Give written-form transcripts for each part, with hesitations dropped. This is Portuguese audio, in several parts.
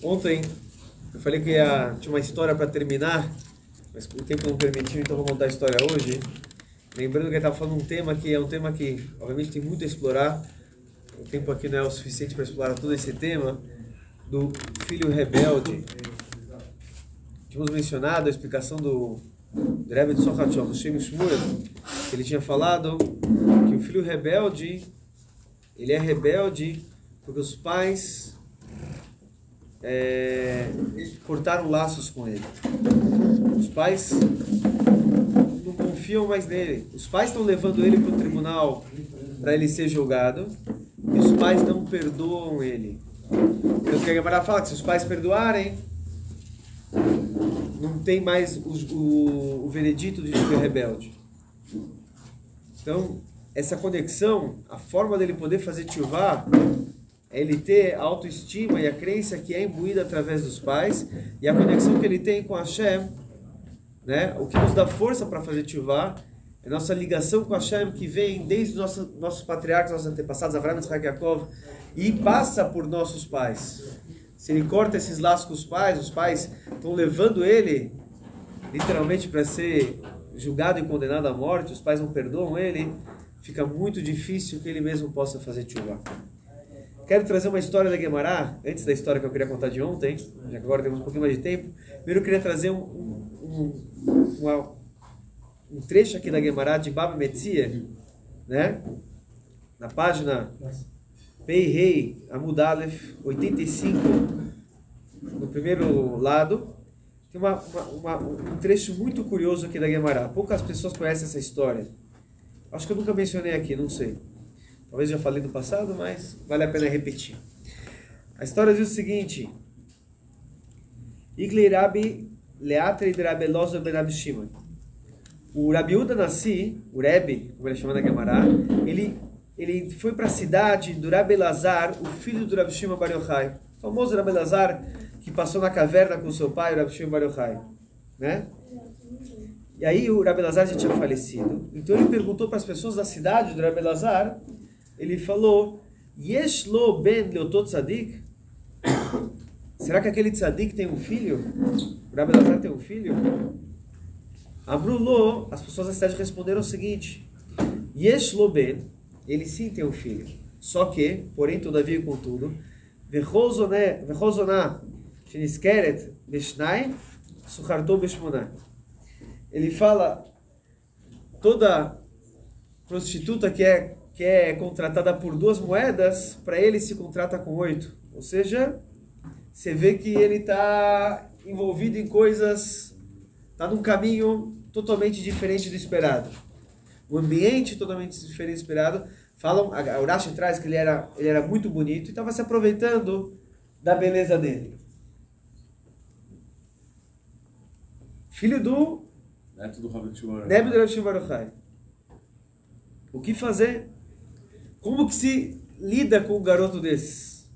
Ontem eu falei que tinha uma história para terminar, mas o tempo não permitiu, então vou contar a história hoje. Lembrando que ele estava falando um tema que é um tema que, obviamente, tem muito a explorar. O tempo aqui não é o suficiente para explorar todo esse tema do filho rebelde. Tínhamos mencionado a explicação do Rebbe de Sochachov, o Shem Shmuel, que ele tinha falado que o filho rebelde, ele é rebelde porque os pais cortaram laços com ele. Os pais não confiam mais nele. Os pais estão levando ele para o tribunal para ele ser julgado e os pais não perdoam ele. Então o que a Gemara fala que se os pais perdoarem, não tem mais o veredito de filho rebelde. Então, essa conexão, a forma dele poder fazer tchuvá, é ele ter a autoestima e a crença que é imbuída através dos pais, e a conexão que ele tem com Hashem, né? O que nos dá força para fazer tchuvá é a nossa ligação com Hashem, que vem desde os nossos patriarcas, nossos antepassados, Avraham, Yitzhak, Yaakov, e passa por nossos pais. Se ele corta esses laços com os pais estão levando ele, literalmente, para ser julgado e condenado à morte, os pais não perdoam ele, fica muito difícil que ele mesmo possa fazer tchuvá. Quero trazer uma história da Guemará, antes da história que eu queria contar de ontem, já que agora temos um pouquinho mais de tempo. Primeiro eu queria trazer um trecho aqui da Guemará de Baba Metzia, né? Na página Pei Rei Amud Aleph 85, no primeiro lado, tem um trecho muito curioso aqui da Guemará. Poucas pessoas conhecem essa história. Acho que eu nunca mencionei aqui, não sei. Talvez já falei no passado, mas vale a pena repetir. A história diz o seguinte: Igli Rabi Leatre de Rabi Elazar ben Rabi Shimon. O Rabi Uda Nassi, o Rebbe, como ele chama na Guemará, ele foi para a cidade do Rabi Elazar, o filho do Rabi Shimon Bar Yochai. O famoso Rabi Elazar que passou na caverna com seu pai, o Rabi Shimon Bar Yochai, né? E aí o Rabi Elazar já tinha falecido. Então ele perguntou para as pessoas da cidade do Rabi Elazar, ele falou: Yesh lo ben leotot tzadik? Será que aquele tzadik tem um filho? O Rabi Elazar tem um filho? Amrulo, as pessoas da cidade responderam o seguinte: Yesh lo ben, ele sim tem um filho. Só que, porém, todavia e contudo, Vechozona sheniskeret beshnai suchartou beshmonai. Ele fala, toda prostituta que é contratada por 2 moedas, para ele se contrata com 8. Ou seja, você vê que ele está envolvido em coisas, está num caminho totalmente diferente do esperado. O ambiente totalmente diferente do esperado. Falam, a Urashi traz que ele era muito bonito e estava se aproveitando da beleza dele. Filho do neto do Rabi Shimon Bar Yochai. O que fazer? Como que se lida com um garoto desses?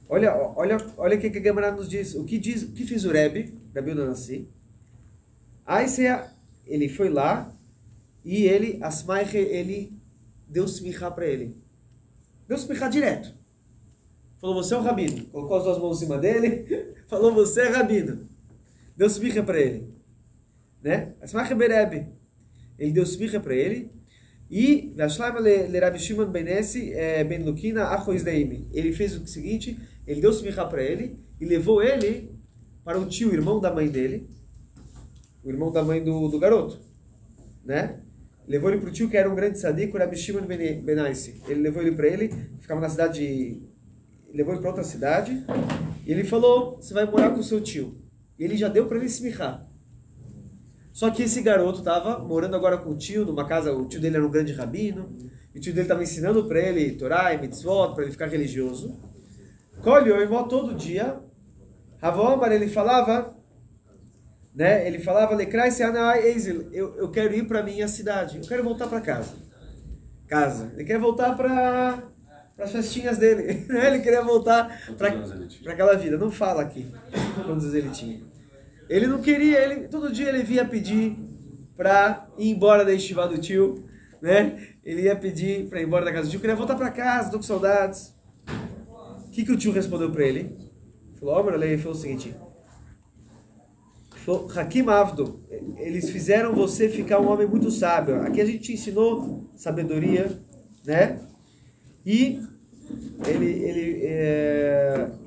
Olha o que a Gemara nos diz. O que fez o Rebbe, Rabi Uda Nassi? Ele foi lá e ele deu smichá para ele. Deu smichá direto. Falou: você é o rabino. Colocou as 2 mãos em cima dele. Falou: você é rabino. Deu smichá para ele. Né? Smichá berebe. Ele deu smichá para ele. E Rabi Shimon ben Lukina Achois Deimi. Ele fez o seguinte: ele deu smichá para ele e levou ele para o tio, o irmão da mãe dele, o irmão da mãe do garoto, né? Levou ele para o tio que era um grande tzadik, o Rabi Shimon ben Aisi. Ele levou ele para ele, ficava na cidade, levou ele para outra cidade, e ele falou: você vai morar com o seu tio. E ele já deu para ele smichá. Só que esse garoto estava morando agora com o tio, numa casa, o tio dele era um grande rabino, e o tio dele estava ensinando para ele Torá e Mitzvot, para ele ficar religioso. Colheu irmão todo dia. Havomar, ele falava, né? Ele falava: eu quero ir para a minha cidade, eu quero voltar para casa. Ele quer voltar para as festinhas dele, ele queria voltar para aquela vida. Não fala aqui quantos ele tinha. Ele não queria, todo dia ele vinha pedir para ir embora da estivada do tio, né? Ele ia pedir para ir embora da casa do tio, queria voltar para casa, tô com saudades. O que o tio respondeu para ele? falou, ele falou o seguinte, falou, Hakim Avdo, eles fizeram você ficar um homem muito sábio. Aqui a gente te ensinou sabedoria, né? E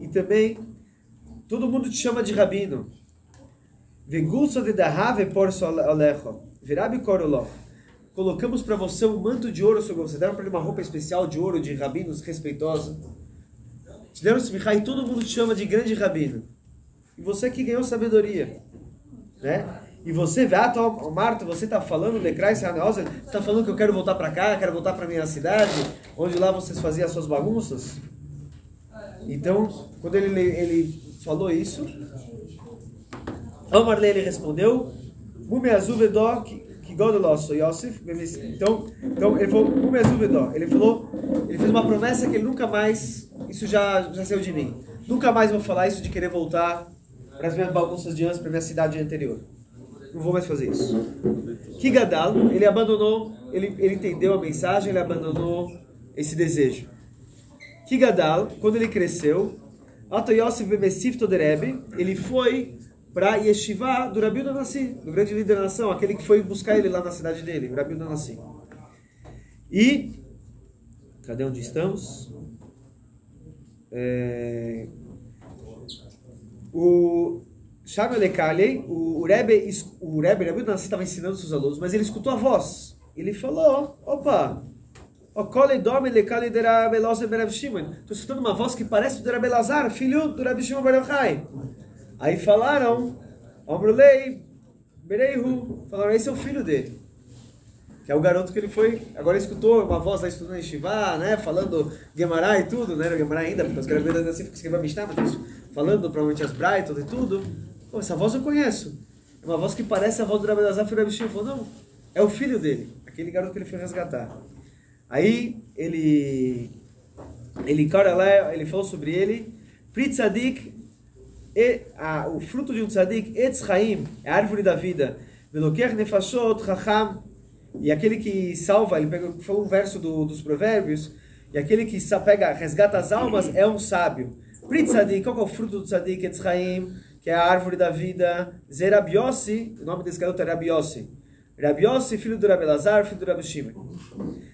e também todo mundo te chama de rabino. Vegulso de dahave por solecho, virabi koroloch. Colocamos para você um manto de ouro sobre você. Deram para ele uma roupa especial de ouro de rabinos respeitosa. Te deram smichá e todo mundo te chama de grande rabino. E você que ganhou sabedoria, né? E você, Marta, você está falando, você está falando que eu quero voltar para cá, quero voltar para minha cidade, onde lá vocês faziam as suas bagunças. Então, quando ele falou isso, Amarle ele respondeu, então ele falou, ele fez uma promessa que ele nunca mais, isso já saiu de mim, nunca mais vou falar isso de querer voltar para as minhas bagunças de antes, para a minha cidade anterior. Não vou mais fazer isso. Kigadal, ele abandonou, ele entendeu a mensagem, ele abandonou esse desejo. Kigadal, quando ele cresceu, ele foi para Yeshiva do Rabi Udanassi, do grande líder da nação, aquele que foi buscar ele lá na cidade dele, o Rabi Udanassi. E, cadê onde estamos? O Shama Lekali, o Rebbe Rabi Udanassi estava ensinando seus alunos, mas ele escutou a voz. Ele falou, opa, estou escutando uma voz que parece do Rabi Elazar, filho do Rabi Shimon Bar Yochai. Aí falaram, falaram, esse é o filho dele. Que é o garoto que ele foi, agora escutou uma voz lá estudando em Shivá, né, falando Gemara e tudo, né, Gemara ainda, porque os caras veem assim, porque escreveu a Mishnah, mas falando provavelmente as Brighton e tudo. Pô, essa voz eu conheço. É uma voz que parece a voz do Rabi Elazar, filho do Rabi Shimon. Falou, não, é o filho dele, aquele garoto que ele foi resgatar. Aí ele falou sobre ele, Pri Tzadik, o fruto de um tzadik, Etz Chaim, é a árvore da vida, Veloker Nefashot Chacham, e aquele que salva, ele falou um verso dos provérbios, e aquele que resgata as almas é um sábio. Pri Tzadik, qual é o fruto do tzadik, Etz Chaim, que é a árvore da vida, Zerabi Yossi, o nome desse garoto é Rabi Yossi. Rabi Yossi, filho do Rabi Elazar, filho do Rabi Shimon.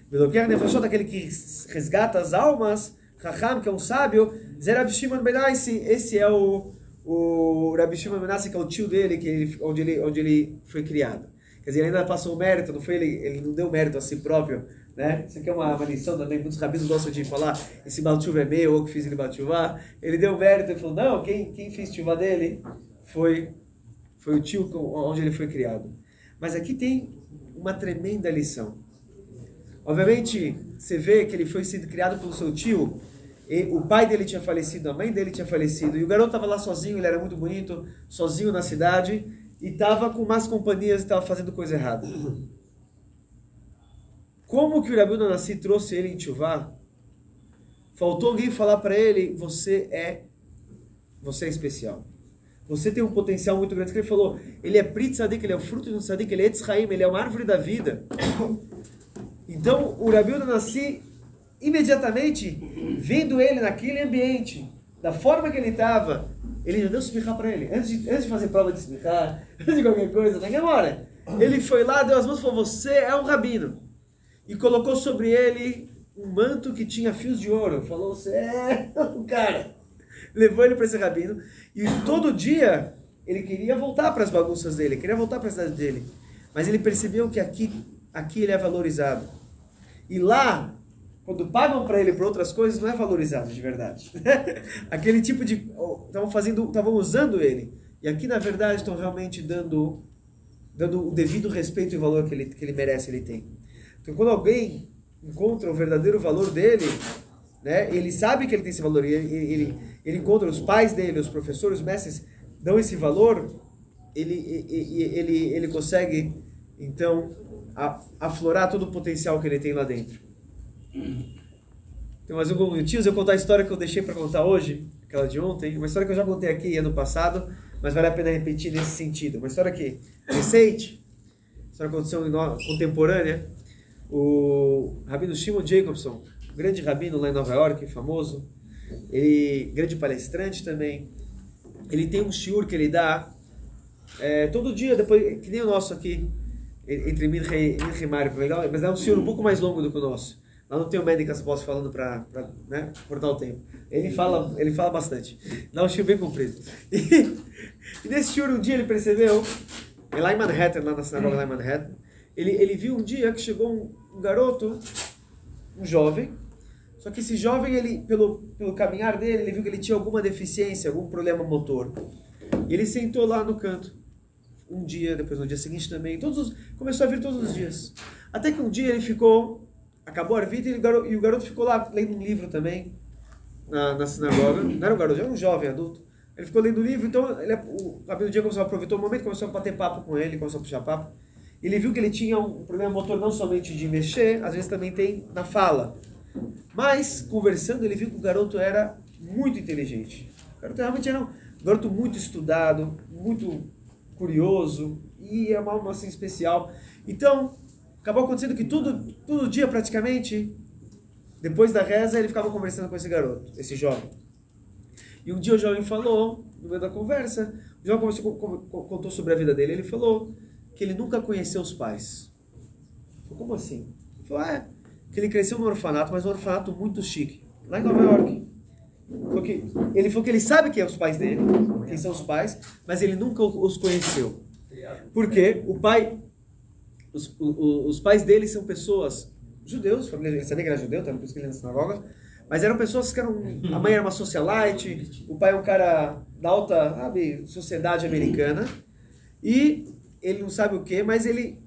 Veloker Nefashot, aquele que resgata as almas, Chacham, que é um sábio, Zerabi Shimon Benaisi, esse é o Rabi Shimon Benassi, que é o tio dele, onde ele foi criado. Quer dizer, ele ainda passou o mérito, não foi ele não deu mérito a si próprio, né? Isso aqui é uma lição também, muitos rabinos gostam de falar, esse Balchuva é meu, ou que fiz ele Balchuva. Ele deu mérito e falou, não, quem fez chuva dele foi o tio onde ele foi criado. Mas aqui tem uma tremenda lição. Obviamente, você vê que ele foi sendo criado pelo seu tio, e o pai dele tinha falecido, a mãe dele tinha falecido, e o garoto estava lá sozinho, ele era muito bonito, sozinho na cidade, e estava com más companhias e estava fazendo coisa errada. Como que o Rabi Udanassi trouxe ele em Tchuvá? Faltou alguém falar para ele, você é especial. Você tem um potencial muito grande. Ele falou, ele é Pri Tzadik, ele é o fruto de um Tzadik, ele é Etz Chaim, ele é uma árvore da vida. Então, o Rabi Udanassi, imediatamente, vendo ele naquele ambiente, da forma que ele estava, ele já deu smichá para ele. Antes de fazer prova de smichá, antes de qualquer coisa, naquela hora, ele foi lá, deu as mãos e falou, você é um rabino. E colocou sobre ele um manto que tinha fios de ouro. Falou, você é um cara. Levou ele para esse rabino. E todo dia, ele queria voltar para as bagunças dele, queria voltar para a cidade dele. Mas ele percebeu que aqui ele é valorizado. E lá, quando pagam para ele por outras coisas, não é valorizado de verdade. Aquele tipo de... estavam usando ele. E aqui, na verdade, estão realmente dando o devido respeito e valor que ele merece, ele tem. Então, quando alguém encontra o verdadeiro valor dele, né, ele sabe que ele tem esse valor, ele encontra os pais dele, os professores, os mestres, dão esse valor, ele consegue, então, aflorar todo o potencial que ele tem lá dentro. Tem mais alguns minutinhos, eu contar a história que eu deixei para contar hoje, aquela de ontem, uma história que eu já contei aqui ano passado, mas vale a pena repetir nesse sentido. Uma história que recente, história que aconteceu contemporânea. O rabino Shimon Jacobson, grande rabino lá em Nova York, famoso, ele grande palestrante também, ele tem um shiur que ele dá todo dia, depois, que nem o nosso aqui, entre Mincha e Mariv, mas é um shiur um pouco mais longo do que o nosso. Lá não tem o Médicas Boss falando para né, cortar o tempo. Ele fala bastante. Dá um shiur bem comprido. E nesse shiur, um dia ele percebeu, lá em Manhattan, lá na sinagoga lá em Manhattan, ele viu um dia que chegou um garoto, um jovem, só que esse jovem, ele, pelo caminhar dele, ele viu que ele tinha alguma deficiência, algum problema motor. E ele sentou lá no canto, um dia, depois no dia seguinte também, começou a vir todos os dias. Até que um dia ele acabou a vida e o garoto ficou lá lendo um livro também, na sinagoga. Não era um garoto, era um jovem adulto. Ele ficou lendo o livro, então o Rabino Diego aproveitou o momento, começou a bater papo com ele, começou a puxar papo. Ele viu que ele tinha um problema motor não somente de mexer, às vezes também tem na fala. Mas, conversando, ele viu que o garoto era muito inteligente. O garoto realmente era um garoto muito estudado, muito curioso, e é uma alma assim especial. Então, acabou acontecendo que todo dia praticamente, depois da reza, ele ficava conversando com esse garoto, esse jovem. E um dia o jovem falou, no meio da conversa, o jovem contou sobre a vida dele, ele falou que ele nunca conheceu os pais. Falei, como assim? Ele falou, que ele cresceu num orfanato, mas um orfanato muito chique, lá em Nova York. Ele falou que ele sabe quem são os pais dele, quem são os pais, mas ele nunca os conheceu. Porque os pais dele são pessoas judeus, ele sabia que era judeu, por isso que ele ia na sinagoga, mas eram pessoas que a mãe era uma socialite, o pai é um cara da alta, sabe, sociedade americana, e ele não sabe o que, mas ele,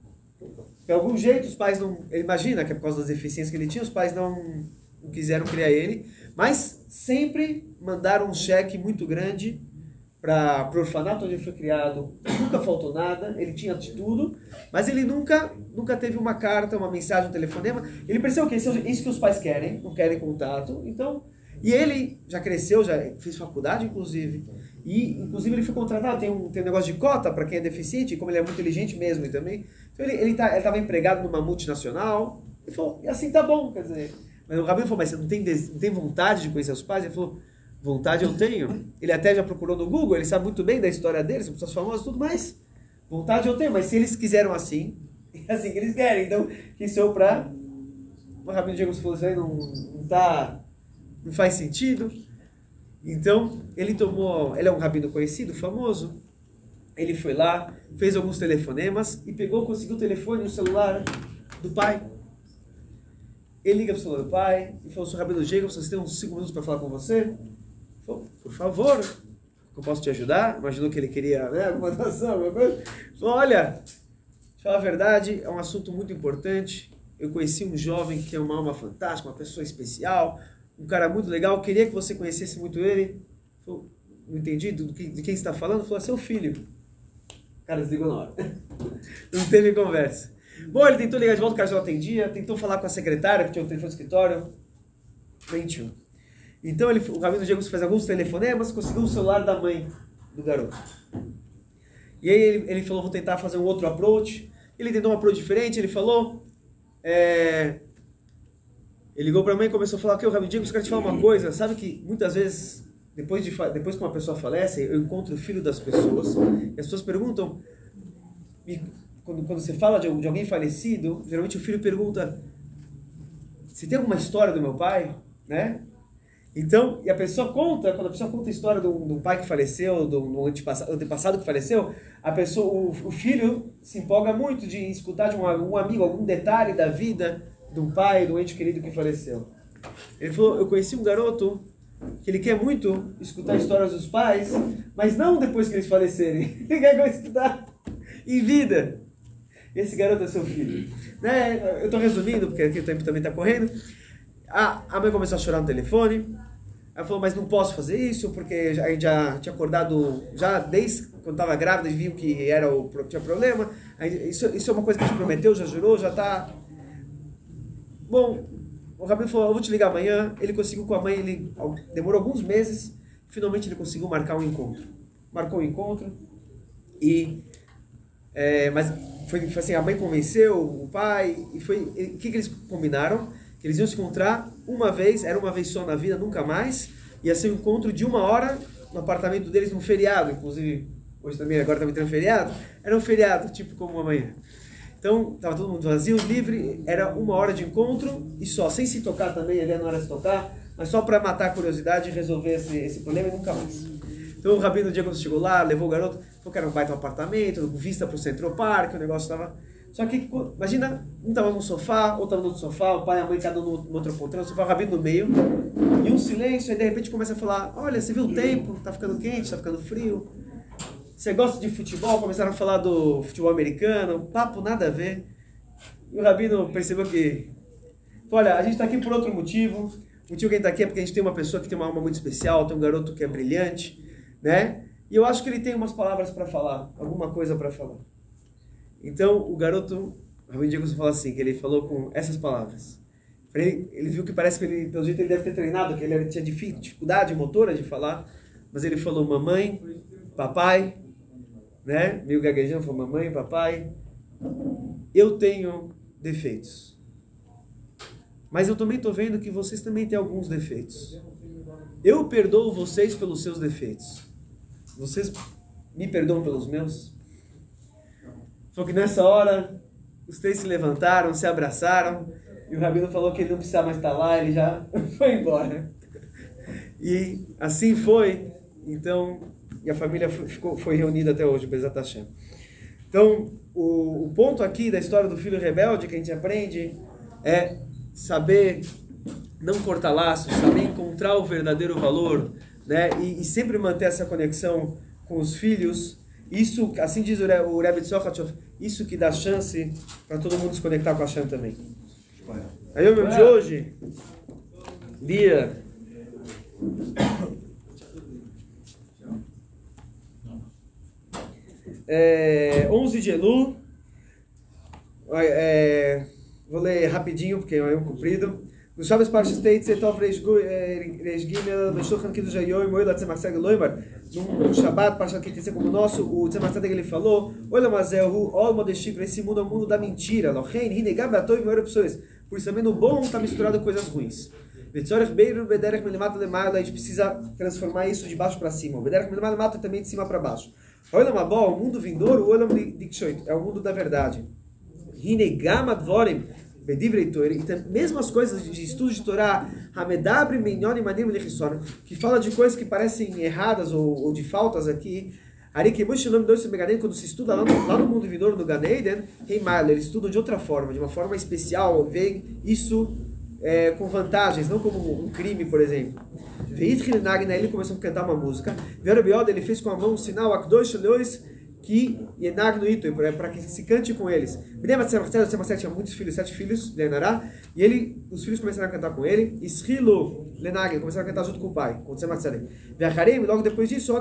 de algum jeito, os pais não, ele imagina que é por causa das deficiências que ele tinha, os pais não quiseram criar ele, mas sempre mandaram um cheque muito grande para o orfanato onde ele foi criado. Nunca faltou nada, ele tinha de tudo, mas ele nunca teve uma carta, uma mensagem, um telefonema. Ele percebeu que isso que os pais querem, não querem contato, então... E ele já cresceu, já fez faculdade, inclusive. E, inclusive, ele foi contratado, tem um negócio de cota para quem é deficiente, como ele é muito inteligente mesmo e também. Então, ele estava empregado numa multinacional. Ele falou, e assim tá bom, quer dizer... Mas o Rabino falou, mas você não tem vontade de conhecer os pais? Ele falou, vontade eu tenho. Ele até já procurou no Google, ele sabe muito bem da história deles, são pessoas famosas e tudo mais. Vontade eu tenho, mas se eles quiseram assim, é assim que eles querem. Então, quem sou eu pra... O Rabino Diego falou, isso aí não faz sentido. Então, ele é um rabino conhecido, famoso. Ele foi lá, fez alguns telefonemas e conseguiu o telefone e o celular do pai. Ele liga para o celular do pai e falou, sou Rabino Diego, você tem uns 5 minutos para falar com você? Ele falou, por favor, eu posso te ajudar? Imaginou que ele queria, né, alguma doação, alguma coisa. Ele falou, olha, te falar a verdade, é um assunto muito importante. Eu conheci um jovem que é uma alma fantástica, uma pessoa especial, um cara muito legal, queria que você conhecesse muito ele. Ele falou, não entendi de quem você está falando. Ele falou, seu filho. O cara desligou na hora. Não teve conversa. Bom, ele tentou ligar de volta, o cara já não atendia, tentou falar com a secretária, que tinha o telefone do escritório. Mentiu. Então o Rabino Diego fez alguns telefonemas, conseguiu o celular da mãe do garoto. E aí ele falou, vou tentar fazer um outro approach. Ele tentou um approach diferente, ele falou... Ele ligou para a mãe e começou a falar, o Rabino Diego, eu quero te falar uma coisa, sabe que muitas vezes, depois que uma pessoa falece, eu encontro o filho das pessoas, e as pessoas perguntam, quando você fala de alguém falecido, geralmente o filho pergunta, você tem alguma história do meu pai? Né? Então, e quando a pessoa conta a história de um pai que faleceu, de um antepassado que faleceu, o filho se empolga muito de escutar de um amigo algum detalhe da vida de um pai, de um ente querido que faleceu. Ele falou, eu conheci um garoto que ele quer muito escutar histórias dos pais, mas não depois que eles falecerem. Ele quer escutar em vida. Esse garoto é seu filho. Né? Eu estou resumindo, porque aqui o tempo também está correndo. A mãe começou a chorar no telefone. Ela falou, mas não posso fazer isso, porque a gente já tinha acordado, já desde quando estava grávida, e viu que tinha problema. Isso é uma coisa que a gente prometeu, já jurou, já está... Bom, o Rabino falou, eu vou te ligar amanhã. Ele conseguiu com a mãe, ele demorou alguns meses, finalmente ele conseguiu marcar um encontro. Marcou um encontro, mas foi assim, a mãe convenceu o pai, e o que eles combinaram? Que eles iam se encontrar uma vez, era uma vez só na vida, nunca mais, ia ser um encontro de 1 hora, no apartamento deles num feriado, inclusive hoje também, agora também tem um feriado, era um feriado, tipo como amanhã. Então, estava todo mundo vazio, livre, era 1 hora de encontro e só, sem se tocar também, a ideia não era se tocar, mas só para matar a curiosidade e resolver esse problema e nunca mais. Então o rabino, no dia quando chegou lá, levou o garoto, falou que era um baita apartamento, com vista para o Central Park, o negócio estava... Só que, imagina, um estava num sofá, outro estava no outro sofá, o pai e a mãe cada um no outro poltrona, o sofá, o rabino no meio, e um silêncio, aí de repente começa a falar, olha, você viu o tempo, tá ficando quente, tá ficando frio, você gosta de futebol, começaram a falar do futebol americano, papo nada a ver, e o rabino percebeu que, olha, a gente está aqui por outro motivo, o motivo que a gente está aqui é porque a gente tem uma pessoa que tem uma alma muito especial, tem um garoto que é brilhante, né? E eu acho que ele tem umas palavras para falar, alguma coisa para falar. Então, o garoto, o Rabino Jacobson fala assim, que ele falou com essas palavras. Ele viu que parece que ele, pelo jeito, ele deve ter treinado, que ele tinha dificuldade motora de falar, mas ele falou mamãe, papai, né? Meio gaguejando, falou mamãe, papai, eu tenho defeitos. Mas eu também estou vendo que vocês também têm alguns defeitos. Eu perdoo vocês pelos seus defeitos. Vocês me perdoam pelos meus? Falou que nessa hora, os 3 se levantaram, se abraçaram, e o rabino falou que ele não precisava mais estar lá, ele já foi embora. E assim foi, então, e a família foi reunida até hoje, Bezat Hashem. Então, o ponto aqui da história do filho rebelde que a gente aprende é saber não cortar laços, saber encontrar o verdadeiro valor, né? E sempre manter essa conexão com os filhos. Isso, assim diz o Rebbe Tzokhatchov, isso que dá chance para todo mundo se conectar com a Hashem também. Aí o meu de hoje, dia 11 de Elul, vou ler rapidinho porque é um comprido. No Shabbos Parshas Teitze Tov Reish Gimel Meshulchan Kiddush Hayoim Oil Tzemach Tzedek Loimar. No Shabbat Parshas Teitze como o nosso, o Tzemach Tzedek ele falou: Olha, Mazehu, Ol Modeshim, esse mundo é o mundo da mentira. Lochein Hinegam Batov Moira pessoas. Por isso também no bom está misturado coisas ruins. Betzorech Beiru Bederech Melemata Lemala, a gente precisa transformar isso de baixo para cima. Bederech Melemata Lemata também de cima para baixo. Olha, Mabó, o mundo vindouro, Olam Dikshoit, é o mundo da verdade. Hinegam Advorim. Então, mesmo as coisas de estudo de Torá, que fala de coisas que parecem erradas ou de faltas aqui, quando se estuda lá no mundo vindouro, no Gan Eden, eles estudam de outra forma, de uma forma especial, veem isso com vantagens, não como um crime, por exemplo. Ele começou a cantar uma música, ele fez com a mão um sinal, que Yenag no Ito, para que se cante com eles. O Tzemach tinha muitos filhos, 7 filhos, Lenará, e os filhos começaram a cantar com ele. Isrilo, Lenag, começaram a cantar junto com o pai, com o Tzemach Tzedek. Ve'acharem, logo depois disso,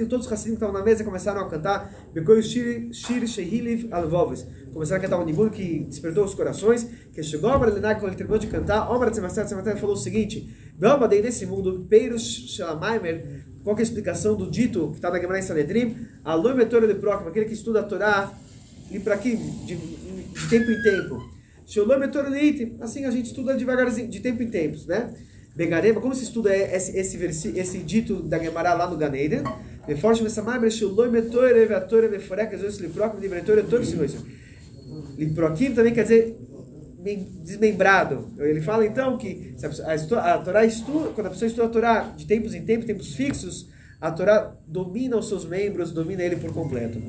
todos os Hassidim que estavam na mesa começaram a cantar Bekoy Shir Shehiliv Alvoves. Começaram a cantar um nigun que despertou os corações, que chegou a Lenag, quando ele terminou de cantar, Omar Tzemach Tzedek falou o seguinte: Belmadei nesse mundo, Peiros Shalamaimer. Qual que é a explicação do dito que está na Gemara em Sanedrim? Aloi metora de próximo, aquele que estuda a Torá, e para aqui, de tempo em tempo. Sholoi metora de item, assim a gente estuda devagarzinho, de tempo em tempos, né? Begareba, como se estuda esse dito da Gemara lá no Gan Eden? Forte nessa mabre, Sholoi metora de atora de forek, às vezes liproquim, de metora de todos os liproquim também quer dizer desmembrado. Ele fala então que a Torá estuda, quando a pessoa estuda a Torá de tempos em tempos fixos, a Torá domina os seus membros, domina ele por completo.